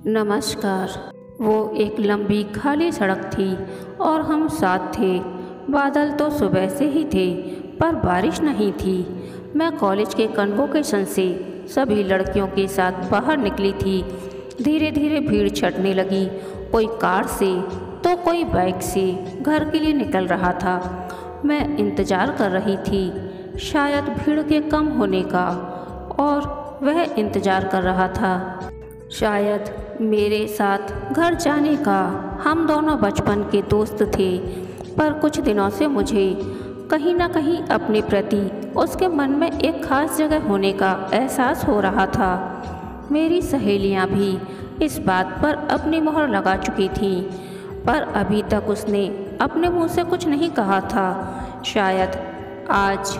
नमस्कार। वो एक लंबी खाली सड़क थी और हम साथ थे। बादल तो सुबह से ही थे पर बारिश नहीं थी। मैं कॉलेज के कन्वोकेशन से सभी लड़कियों के साथ बाहर निकली थी। धीरे धीरे भीड़ छटने लगी। कोई कार से तो कोई बाइक से घर के लिए निकल रहा था। मैं इंतज़ार कर रही थी, शायद भीड़ के कम होने का, और वह इंतज़ार कर रहा था शायद मेरे साथ घर जाने का। हम दोनों बचपन के दोस्त थे, पर कुछ दिनों से मुझे कहीं ना कहीं अपने प्रति उसके मन में एक ख़ास जगह होने का एहसास हो रहा था। मेरी सहेलियां भी इस बात पर अपनी मोहर लगा चुकी थीं, पर अभी तक उसने अपने मुंह से कुछ नहीं कहा था। शायद आज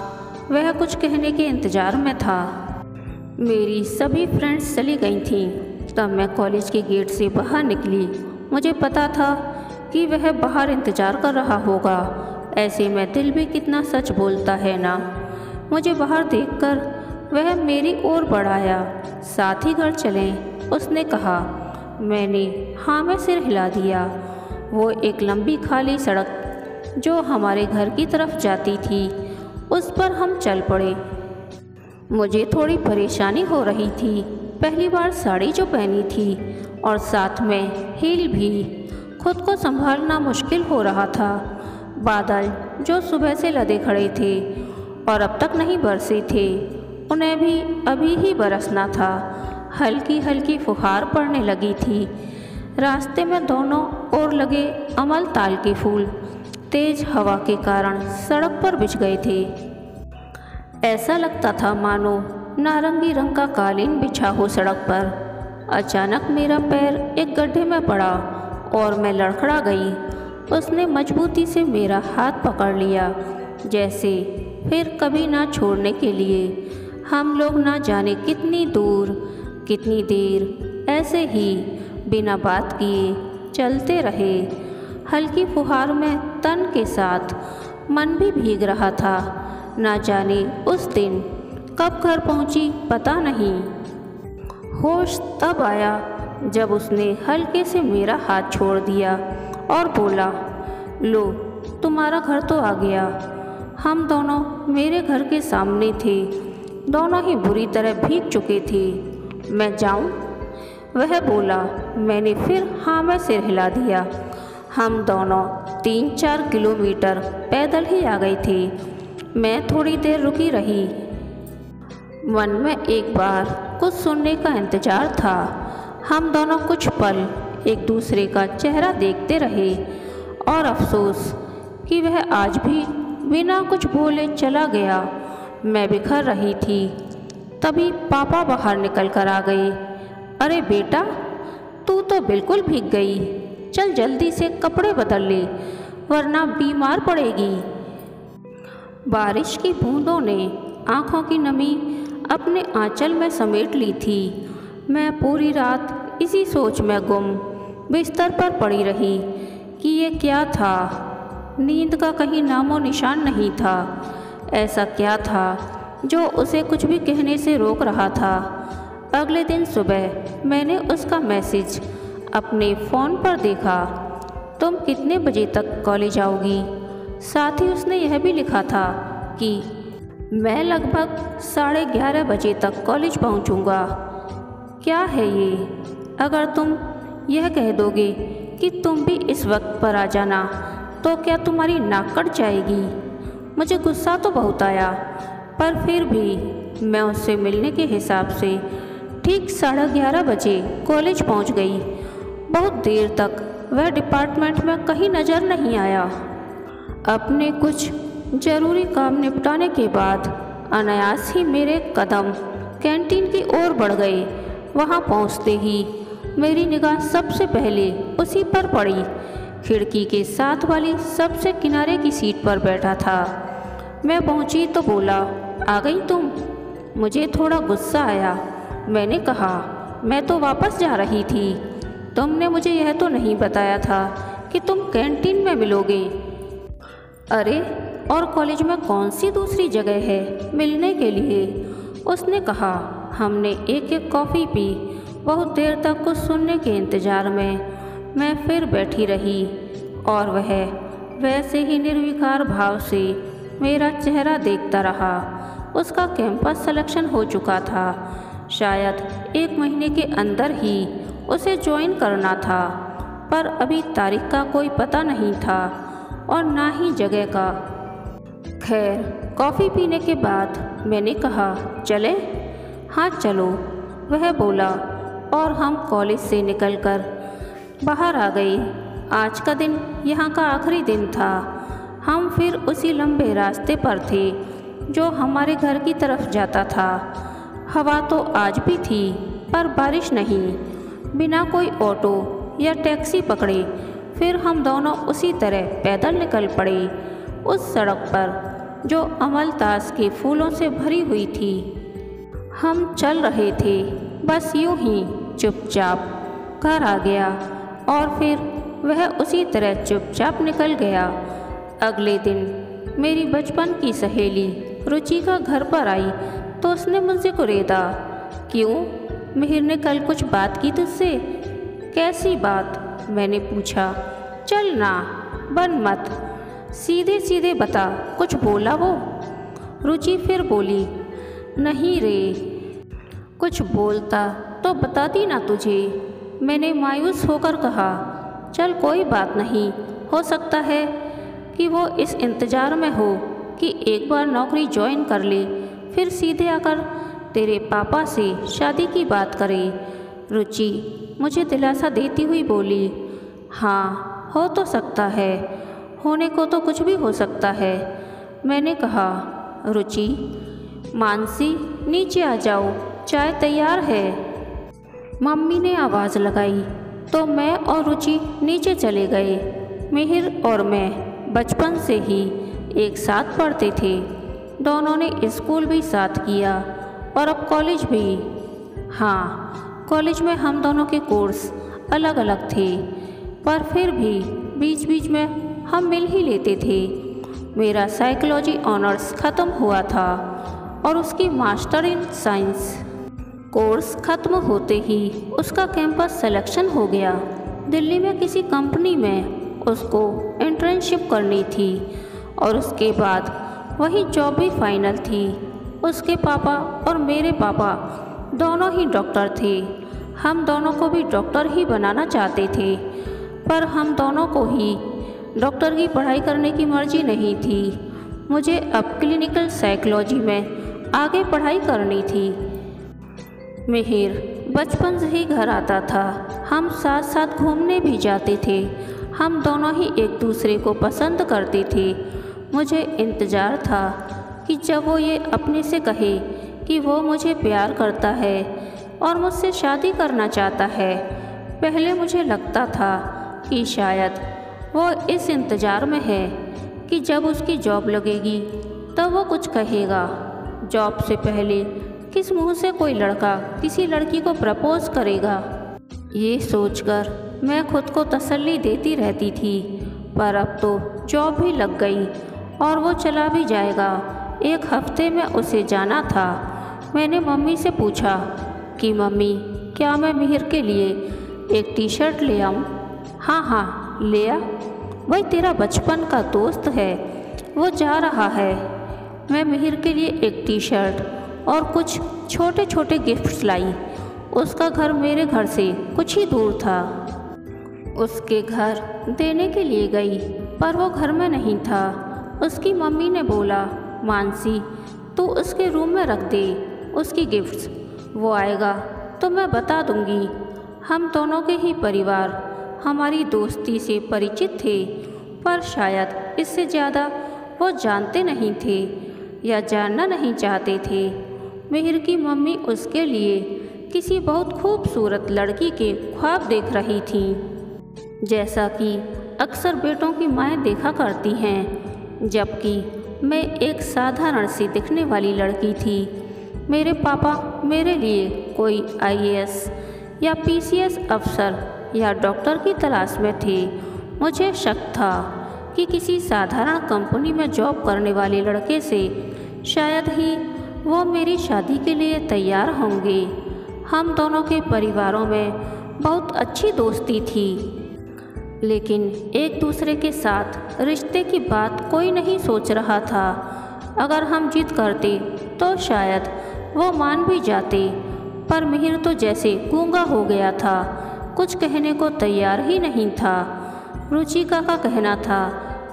वह कुछ कहने के इंतज़ार में था। मेरी सभी फ्रेंड्स चली गई थीं। तब मैं कॉलेज के गेट से बाहर निकली। मुझे पता था कि वह बाहर इंतज़ार कर रहा होगा। ऐसे में दिल भी कितना सच बोलता है ना। मुझे बाहर देखकर वह मेरी ओर बढ़ाया। साथ ही घर चलें, उसने कहा। मैंने हाँ में सिर हिला दिया। वो एक लंबी खाली सड़क जो हमारे घर की तरफ जाती थी, उस पर हम चल पड़े। मुझे थोड़ी परेशानी हो रही थी। पहली बार साड़ी जो पहनी थी और साथ में हील भी। खुद को संभालना मुश्किल हो रहा था। बादल जो सुबह से लदे खड़े थे और अब तक नहीं बरसे थे, उन्हें भी अभी ही बरसना था। हल्की हल्की फुहार पड़ने लगी थी। रास्ते में दोनों ओर लगे अमलताल के फूल तेज हवा के कारण सड़क पर बिछ गए थे। ऐसा लगता था मानो नारंगी रंग का कालीन बिछा हो सड़क पर। अचानक मेरा पैर एक गड्ढे में पड़ा और मैं लड़खड़ा गई। उसने मजबूती से मेरा हाथ पकड़ लिया, जैसे फिर कभी ना छोड़ने के लिए। हम लोग ना जाने कितनी दूर, कितनी देर ऐसे ही बिना बात किए चलते रहे। हल्की फुहार में तन के साथ मन भी भीग रहा था। ना जाने उस दिन कब घर पहुंची पता नहीं। होश तब आया जब उसने हल्के से मेरा हाथ छोड़ दिया और बोला, लो तुम्हारा घर तो आ गया। हम दोनों मेरे घर के सामने थे। दोनों ही बुरी तरह भीग चुके थे। मैं जाऊं? वह बोला। मैंने फिर हाँ में सिर हिला दिया। हम दोनों 3-4 किलोमीटर पैदल ही आ गए थे। मैं थोड़ी देर रुकी रही। मन में एक बार कुछ सुनने का इंतज़ार था। हम दोनों कुछ पल एक दूसरे का चेहरा देखते रहे और अफसोस कि वह आज भी बिना कुछ बोले चला गया। मैं बिखर रही थी। तभी पापा बाहर निकल कर आ गए। अरे बेटा, तू तो बिल्कुल भीग गई। चल जल्दी से कपड़े बदल ले, वरना बीमार पड़ेगी। बारिश की बूंदों ने आँखों की नमी अपने आंचल में समेट ली थी। मैं पूरी रात इसी सोच में गुम बिस्तर पर पड़ी रही कि ये क्या था। नींद का कहीं नामो निशान नहीं था। ऐसा क्या था जो उसे कुछ भी कहने से रोक रहा था। अगले दिन सुबह मैंने उसका मैसेज अपने फ़ोन पर देखा, तुम कितने बजे तक कॉलेज आओगी। साथ ही उसने यह भी लिखा था कि मैं लगभग 11:30 बजे तक कॉलेज पहुंचूंगा। क्या है ये? अगर तुम यह कह दोगे कि तुम भी इस वक्त पर आ जाना, तो क्या तुम्हारी नाक कट जाएगी? मुझे गुस्सा तो बहुत आया, पर फिर भी मैं उससे मिलने के हिसाब से ठीक 11:30 बजे कॉलेज पहुंच गई। बहुत देर तक वह डिपार्टमेंट में कहीं नज़र नहीं आया। अपने कुछ ज़रूरी काम निपटाने के बाद अनायास ही मेरे कदम कैंटीन की ओर बढ़ गए। वहां पहुंचते ही मेरी निगाह सबसे पहले उसी पर पड़ी। खिड़की के साथ वाली सबसे किनारे की सीट पर बैठा था। मैं पहुंची तो बोला, आ गई तुम? मुझे थोड़ा गुस्सा आया। मैंने कहा, मैं तो वापस जा रही थी। तुमने मुझे यह तो नहीं बताया था कि तुम कैंटीन में मिलोगे। अरे, और कॉलेज में कौन सी दूसरी जगह है मिलने के लिए? उसने कहा। हमने एक एक कॉफ़ी पी बहुत देर तक कुछ सुनने के इंतज़ार में मैं फिर बैठी रही और वह वैसे ही निर्विकार भाव से मेरा चेहरा देखता रहा। उसका कैंपस सिलेक्शन हो चुका था। शायद 1 महीने के अंदर ही उसे ज्वाइन करना था, पर अभी तारीख का कोई पता नहीं था और ना ही जगह का। खैर, कॉफ़ी पीने के बाद मैंने कहा, चले? हाँ चलो, वह बोला और हम कॉलेज से निकलकर बाहर आ गए। आज का दिन यहाँ का आखिरी दिन था। हम फिर उसी लंबे रास्ते पर थे जो हमारे घर की तरफ जाता था। हवा तो आज भी थी, पर बारिश नहीं। बिना कोई ऑटो या टैक्सी पकड़े फिर हम दोनों उसी तरह पैदल निकल पड़े उस सड़क पर जो अमलतास के फूलों से भरी हुई थी। हम चल रहे थे, बस यूं ही चुपचाप। घर आ गया और फिर वह उसी तरह चुपचाप निकल गया। अगले दिन मेरी बचपन की सहेली रुचिका घर पर आई तो उसने मुझसे कुरेदा, क्यों, मिहिर ने कल कुछ बात की तुझसे? कैसी बात? मैंने पूछा। चल ना, बन मत, सीधे सीधे बता, कुछ बोला वो? रुचि फिर बोली, नहीं रे, कुछ बोलता तो बताती ना तुझे। मैंने मायूस होकर कहा, चल कोई बात नहीं, हो सकता है कि वो इस इंतज़ार में हो कि एक बार नौकरी ज्वाइन कर ले, फिर सीधे आकर तेरे पापा से शादी की बात करे। रुचि मुझे दिलासा देती हुई बोली, हाँ हो तो सकता है, होने को तो कुछ भी हो सकता है। मैंने कहा, रुचि, मानसी नीचे आ जाओ, चाय तैयार है। मम्मी ने आवाज़ लगाई तो मैं और रुचि नीचे चले गए। मिहिर और मैं बचपन से ही एक साथ पढ़ते थे। दोनों ने स्कूल भी साथ किया और अब कॉलेज भी। हाँ, कॉलेज में हम दोनों के कोर्स अलग अलग थे, पर फिर भी बीच बीच में हम मिल ही लेते थे। मेरा साइकोलॉजी ऑनर्स ख़त्म हुआ था और उसकी मास्टर इन साइंस कोर्स ख़त्म होते ही उसका कैंपस सिलेक्शन हो गया। दिल्ली में किसी कंपनी में उसको इंटर्नशिप करनी थी और उसके बाद वही जॉब भी फाइनल थी। उसके पापा और मेरे पापा दोनों ही डॉक्टर थे। हम दोनों को भी डॉक्टर ही बनाना चाहते थे, पर हम दोनों को ही डॉक्टर की पढ़ाई करने की मर्जी नहीं थी। मुझे अब क्लिनिकल साइकोलॉजी में आगे पढ़ाई करनी थी। मिहिर बचपन से ही घर आता था। हम साथ साथ घूमने भी जाते थे। हम दोनों ही एक दूसरे को पसंद करते थे। मुझे इंतज़ार था कि जब वो ये अपने से कहे कि वो मुझे प्यार करता है और मुझसे शादी करना चाहता है। पहले मुझे लगता था कि शायद वो इस इंतज़ार में है कि जब उसकी जॉब लगेगी तब वो कुछ कहेगा। जॉब से पहले किस मुंह से कोई लड़का किसी लड़की को प्रपोज करेगा, ये सोचकर मैं खुद को तसल्ली देती रहती थी। पर अब तो जॉब भी लग गई और वो चला भी जाएगा। 1 हफ्ते में उसे जाना था। मैंने मम्मी से पूछा कि मम्मी, क्या मैं मिहिर के लिए एक टी शर्ट ले आऊँ? हाँ हाँ ले आ, वही तेरा बचपन का दोस्त है, वो जा रहा है। मैं मिहिर के लिए एक टी शर्ट और कुछ छोटे छोटे गिफ्ट्स लाई। उसका घर मेरे घर से कुछ ही दूर था। उसके घर देने के लिए गई, पर वो घर में नहीं था। उसकी मम्मी ने बोला, मानसी तू उसके रूम में रख दे उसकी गिफ्ट्स, वो आएगा तो मैं बता दूंगी। हम दोनों के ही परिवार हमारी दोस्ती से परिचित थे, पर शायद इससे ज़्यादा वो जानते नहीं थे या जानना नहीं चाहते थे। मिहिर की मम्मी उसके लिए किसी बहुत खूबसूरत लड़की के ख्वाब देख रही थी, जैसा कि अक्सर बेटों की माएँ देखा करती हैं, जबकि मैं एक साधारण सी दिखने वाली लड़की थी। मेरे पापा मेरे लिए कोई IAS या PCS अफसर या डॉक्टर की तलाश में थे। मुझे शक था कि किसी साधारण कंपनी में जॉब करने वाले लड़के से शायद ही वो मेरी शादी के लिए तैयार होंगे। हम दोनों के परिवारों में बहुत अच्छी दोस्ती थी, लेकिन एक दूसरे के साथ रिश्ते की बात कोई नहीं सोच रहा था। अगर हम जिद करते तो शायद वो मान भी जाते, पर मिहिर तो जैसे गूंगा हो गया था, कुछ कहने को तैयार ही नहीं था। रुचिका का कहना था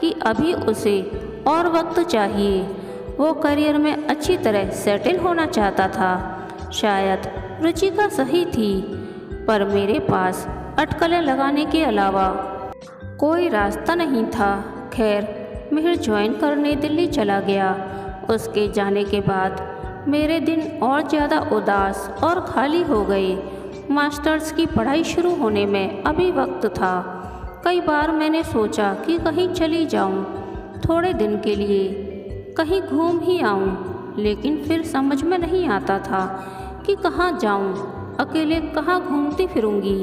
कि अभी उसे और वक्त चाहिए, वो करियर में अच्छी तरह सेटल होना चाहता था। शायद रुचिका सही थी, पर मेरे पास अटकलें लगाने के अलावा कोई रास्ता नहीं था। खैर, मिहिर ज्वाइन करने दिल्ली चला गया। उसके जाने के बाद मेरे दिन और ज़्यादा उदास और खाली हो गए। मास्टर्स की पढ़ाई शुरू होने में अभी वक्त था। कई बार मैंने सोचा कि कहीं चली जाऊं, थोड़े दिन के लिए कहीं घूम ही आऊं, लेकिन फिर समझ में नहीं आता था कि कहाँ जाऊं, अकेले कहाँ घूमती फिरूंगी।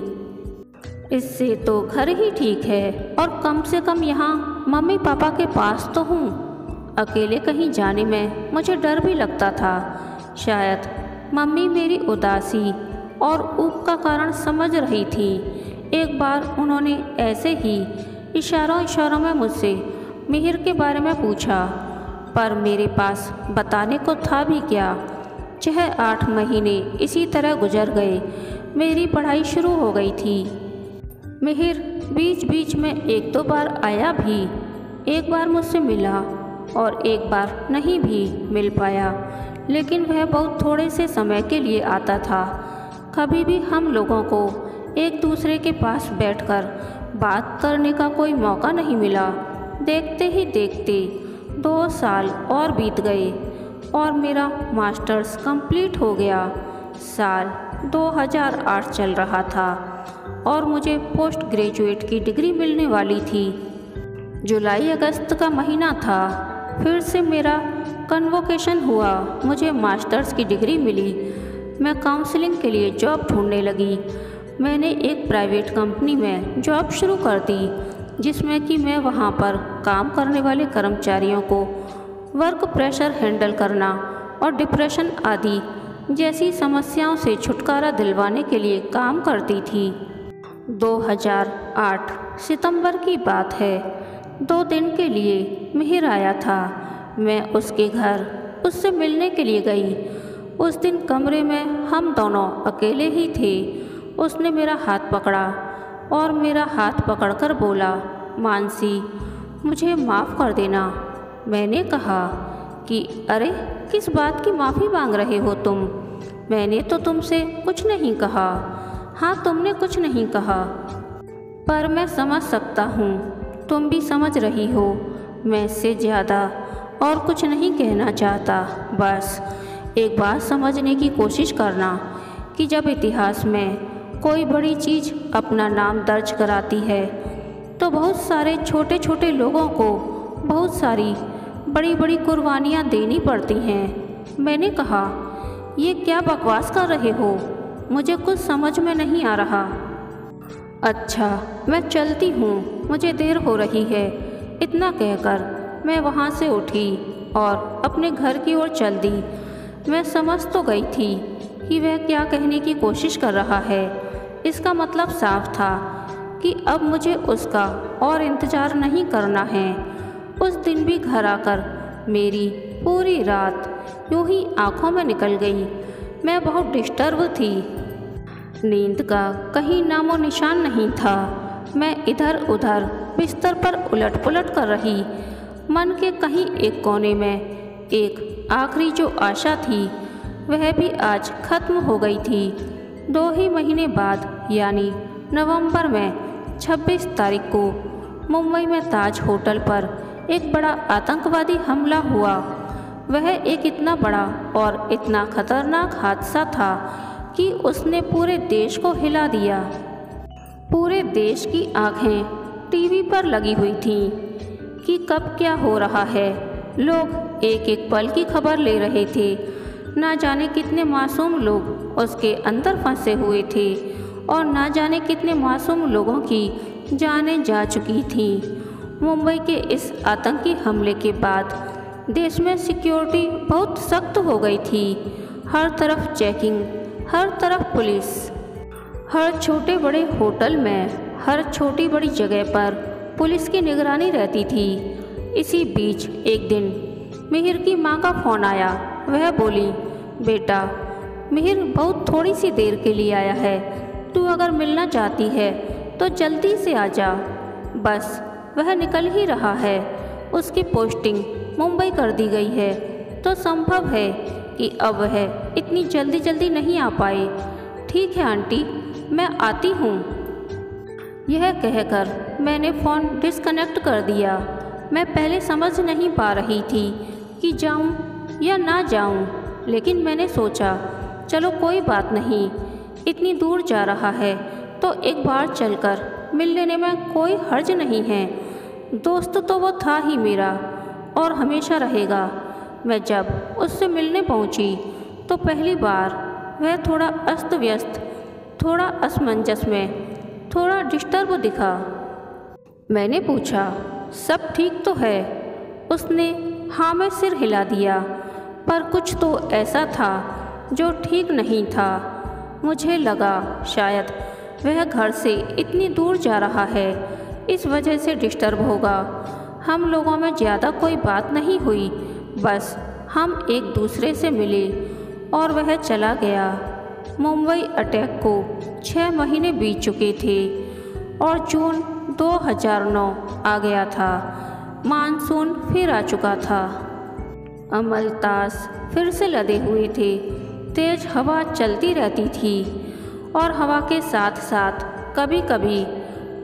इससे तो घर ही ठीक है, और कम से कम यहाँ मम्मी पापा के पास तो हूँ। अकेले कहीं जाने में मुझे डर भी लगता था। शायद मम्मी मेरी उदासी और ऊब का कारण समझ रही थी। एक बार उन्होंने ऐसे ही इशारों में मुझसे मिहिर के बारे में पूछा, पर मेरे पास बताने को था भी क्या। 6-8 महीने इसी तरह गुजर गए। मेरी पढ़ाई शुरू हो गई थी। मिहिर बीच बीच में 1-2 बार आया भी। एक बार मुझसे मिला और एक बार नहीं भी मिल पाया, लेकिन वह बहुत थोड़े से समय के लिए आता था। कभी भी हम लोगों को एक दूसरे के पास बैठकर बात करने का कोई मौका नहीं मिला। देखते ही देखते 2 साल और बीत गए और मेरा मास्टर्स कंप्लीट हो गया। साल 2008 चल रहा था और मुझे पोस्ट ग्रेजुएट की डिग्री मिलने वाली थी। जुलाई अगस्त का महीना था। फिर से मेरा कन्वोकेशन हुआ। मुझे मास्टर्स की डिग्री मिली। मैं काउंसलिंग के लिए जॉब ढूंढने लगी। मैंने एक प्राइवेट कंपनी में जॉब शुरू कर दी, जिसमें कि मैं वहां पर काम करने वाले कर्मचारियों को वर्क प्रेशर हैंडल करना और डिप्रेशन आदि जैसी समस्याओं से छुटकारा दिलवाने के लिए काम करती थी। 2008 सितंबर की बात है। 2 दिन के लिए मिहिर आया था। मैं उसके घर उससे मिलने के लिए गई। उस दिन कमरे में हम दोनों अकेले ही थे। उसने मेरा हाथ पकड़ा और मेरा हाथ पकड़कर बोला, मानसी, मुझे माफ़ कर देना। मैंने कहा कि अरे, किस बात की माफ़ी मांग रहे हो तुम? मैंने तो तुमसे कुछ नहीं कहा। हाँ, तुमने कुछ नहीं कहा, पर मैं समझ सकता हूँ, तुम भी समझ रही हो। मैं इससे ज़्यादा और कुछ नहीं कहना चाहता। बस एक बात समझने की कोशिश करना कि जब इतिहास में कोई बड़ी चीज़ अपना नाम दर्ज कराती है, तो बहुत सारे छोटे छोटे लोगों को बहुत सारी बड़ी बड़ी कुर्बानियाँ देनी पड़ती हैं। मैंने कहा, ये क्या बकवास कर रहे हो? मुझे कुछ समझ में नहीं आ रहा। अच्छा, मैं चलती हूँ, मुझे देर हो रही है। इतना कहकर मैं वहाँ से उठी और अपने घर की ओर चल दी। मैं समझ तो गई थी कि वह क्या कहने की कोशिश कर रहा है। इसका मतलब साफ था कि अब मुझे उसका और इंतज़ार नहीं करना है। उस दिन भी घर आकर मेरी पूरी रात यूं ही आँखों में निकल गई। मैं बहुत डिस्टर्ब थी। नींद का कहीं नामो निशान नहीं था। मैं इधर उधर बिस्तर पर उलट पुलट कर रही। मन के कहीं एक कोने में एक आखिरी जो आशा थी, वह भी आज खत्म हो गई थी। 2 ही महीने बाद, यानी नवंबर में 26 तारीख को मुंबई में ताज होटल पर एक बड़ा आतंकवादी हमला हुआ। वह एक इतना बड़ा और इतना खतरनाक हादसा था कि उसने पूरे देश को हिला दिया। पूरे देश की आंखें टीवी पर लगी हुई थीं कि कब क्या हो रहा है। लोग एक एक पल की खबर ले रहे थे। ना जाने कितने मासूम लोग उसके अंदर फंसे हुए थे और ना जाने कितने मासूम लोगों की जानें जा चुकी थीं। मुंबई के इस आतंकी हमले के बाद देश में सिक्योरिटी बहुत सख्त हो गई थी। हर तरफ चेकिंग हर तरफ पुलिस। हर छोटे बड़े होटल में, हर छोटी बड़ी जगह पर पुलिस की निगरानी रहती थी। इसी बीच एक दिन मिहिर की माँ का फ़ोन आया। वह बोली, बेटा, मिहिर बहुत थोड़ी सी देर के लिए आया है, तू अगर मिलना चाहती है तो जल्दी से आ जा। बस वह निकल ही रहा है, उसकी पोस्टिंग मुंबई कर दी गई है, तो संभव है कि अब वह इतनी जल्दी नहीं आ पाए। ठीक है आंटी, मैं आती हूँ। यह कहकर मैंने फ़ोन डिस्कनेक्ट कर दिया। मैं पहले समझ नहीं पा रही थी कि जाऊँ या ना जाऊँ, लेकिन मैंने सोचा चलो कोई बात नहीं, इतनी दूर जा रहा है तो एक बार चलकर मिल लेने में कोई हर्ज नहीं है। दोस्त तो वो था ही मेरा और हमेशा रहेगा। मैं जब उससे मिलने पहुंची तो पहली बार वह थोड़ा अस्त व्यस्त, थोड़ा असमंजस में, थोड़ा डिस्टर्ब दिखा। मैंने पूछा, सब ठीक तो है? उसने हाँ में सिर हिला दिया, पर कुछ तो ऐसा था जो ठीक नहीं था। मुझे लगा शायद वह घर से इतनी दूर जा रहा है, इस वजह से डिस्टर्ब होगा। हम लोगों में ज़्यादा कोई बात नहीं हुई, बस हम एक दूसरे से मिले और वह चला गया। मुंबई अटैक को 6 महीने बीत चुके थे और जून 2009 आ गया था। मानसून फिर आ चुका था। अमलतास फिर से लदे हुए थे। तेज हवा चलती रहती थी और हवा के साथ साथ कभी कभी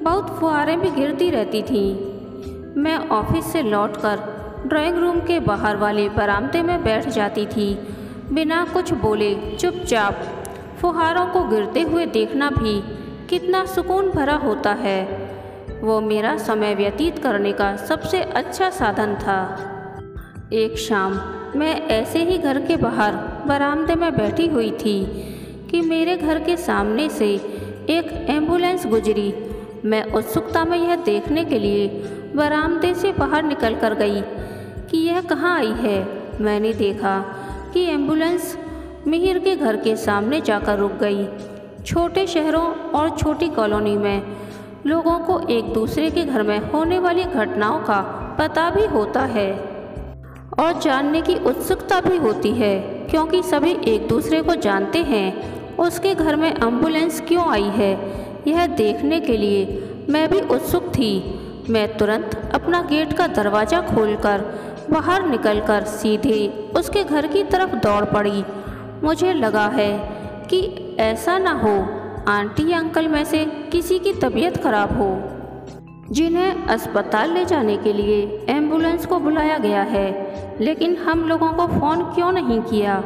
बहुत फुहारें भी गिरती रहती थीं। मैं ऑफिस से लौटकर ड्राइंग रूम के बाहर वाले बरामदे में बैठ जाती थी। बिना कुछ बोले चुपचाप फुहारों को गिरते हुए देखना भी कितना सुकून भरा होता है। वो मेरा समय व्यतीत करने का सबसे अच्छा साधन था। एक शाम मैं ऐसे ही घर के बाहर बरामदे में बैठी हुई थी कि मेरे घर के सामने से एक एम्बुलेंस गुजरी। मैं उत्सुकता में यह देखने के लिए बरामदे से बाहर निकल कर गई कि यह कहाँ आई है। मैंने देखा कि एम्बुलेंस मिहिर के घर के सामने जाकर रुक गई। छोटे शहरों और छोटी कॉलोनी में लोगों को एक दूसरे के घर में होने वाली घटनाओं का पता भी होता है और जानने की उत्सुकता भी होती है, क्योंकि सभी एक दूसरे को जानते हैं। उसके घर में एम्बुलेंस क्यों आई है, यह देखने के लिए मैं भी उत्सुक थी। मैं तुरंत अपना गेट का दरवाज़ा खोलकर बाहर निकलकर सीधे उसके घर की तरफ दौड़ पड़ी। मुझे लगा है कि ऐसा ना हो आंटी या अंकल में से किसी की तबीयत खराब हो, जिन्हें अस्पताल ले जाने के लिए एम्बुलेंस को बुलाया गया है, लेकिन हम लोगों को फ़ोन क्यों नहीं किया।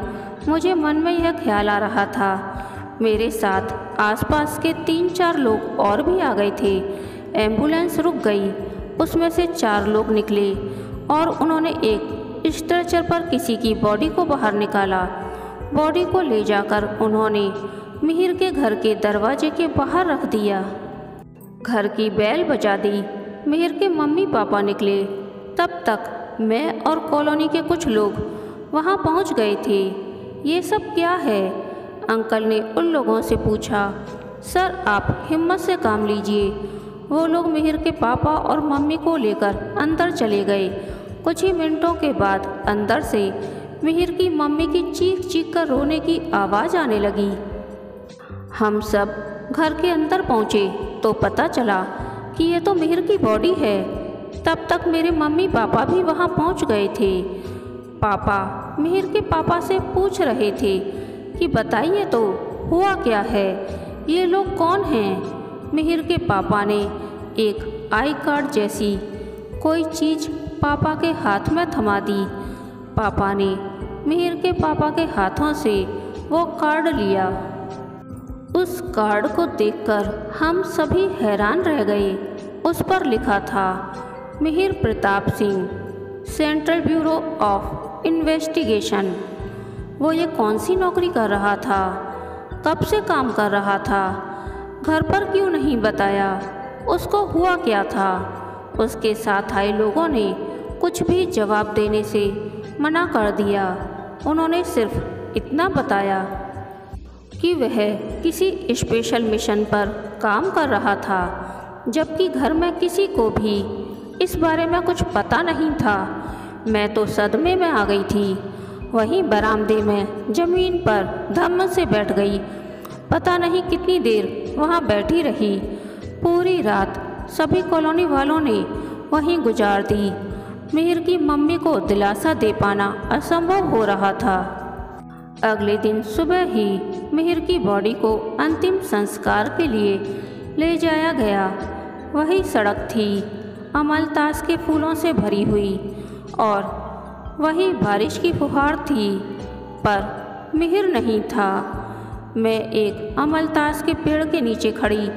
मुझे मन में यह ख्याल आ रहा था। मेरे साथ आसपास के 3-4 लोग और भी आ गए थे। एम्बुलेंस रुक गई। उसमें से 4 लोग निकले और उन्होंने एक स्ट्रेचर पर किसी की बॉडी को बाहर निकाला। बॉडी को ले जाकर उन्होंने मिहिर के घर के दरवाजे के बाहर रख दिया। घर की बेल बजा दी। मिहिर के मम्मी पापा निकले। तब तक मैं और कॉलोनी के कुछ लोग वहां पहुंच गए थे। ये सब क्या है? अंकल ने उन लोगों से पूछा। सर, आप हिम्मत से काम लीजिए। वो लोग मिहिर के पापा और मम्मी को लेकर अंदर चले गए। कुछ ही मिनटों के बाद अंदर से मिहिर की मम्मी की चीख चीख कर रोने की आवाज़ आने लगी। हम सब घर के अंदर पहुँचे तो पता चला कि ये तो मिहिर की बॉडी है। तब तक मेरे मम्मी पापा भी वहाँ पहुँच गए थे। पापा मिहिर के पापा से पूछ रहे थे कि बताइए तो हुआ क्या है, ये लोग कौन हैं। मिहिर के पापा ने एक आई कार्ड जैसी कोई चीज़ पापा के हाथ में थमा दी। पापा ने मिहिर के पापा के हाथों से वो कार्ड लिया। उस कार्ड को देखकर हम सभी हैरान रह गए। उस पर लिखा था Mihir Pratap Singh, central bureau of investigation. वो ये कौन सी नौकरी कर रहा था? कब से काम कर रहा था? घर पर क्यों नहीं बताया? उसको हुआ क्या था? उसके साथ आए लोगों ने कुछ भी जवाब देने से मना कर दिया। उन्होंने सिर्फ इतना बताया, कि वह किसी स्पेशल मिशन पर काम कर रहा था, जबकि घर में किसी को भी इस बारे में कुछ पता नहीं था। मैं तो सदमे में आ गई थी। वहीं बरामदे में ज़मीन पर धम्म से बैठ गई। पता नहीं कितनी देर वहाँ बैठी रही। पूरी रात सभी कॉलोनी वालों ने वहीं गुजार दी। मिहिर की मम्मी को दिलासा दे पाना असंभव हो रहा था। अगले दिन सुबह ही मिहिर की बॉडी को अंतिम संस्कार के लिए ले जाया गया। वही सड़क थी अमलतास के फूलों से भरी हुई और वही बारिश की फुहार थी, पर मिहिर नहीं था। मैं एक अमलतास के पेड़ के नीचे खड़ी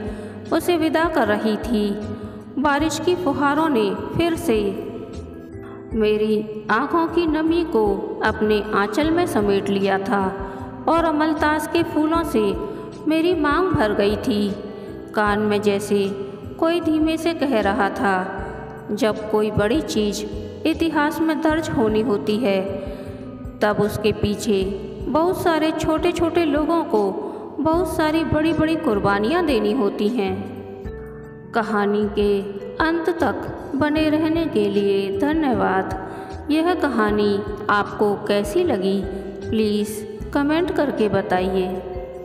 उसे विदा कर रही थी। बारिश की फुहारों ने फिर से मेरी आँखों की नमी को अपने आंचल में समेट लिया था और अमलतास के फूलों से मेरी मांग भर गई थी। कान में जैसे कोई धीमे से कह रहा था, जब कोई बड़ी चीज़ इतिहास में दर्ज होनी होती है, तब उसके पीछे बहुत सारे छोटे छोटे लोगों को बहुत सारी बड़ी बड़ी कुर्बानियाँ देनी होती हैं। कहानी के अंत तक बने रहने के लिए धन्यवाद। यह कहानी आपको कैसी लगी, प्लीज़ कमेंट करके बताइए।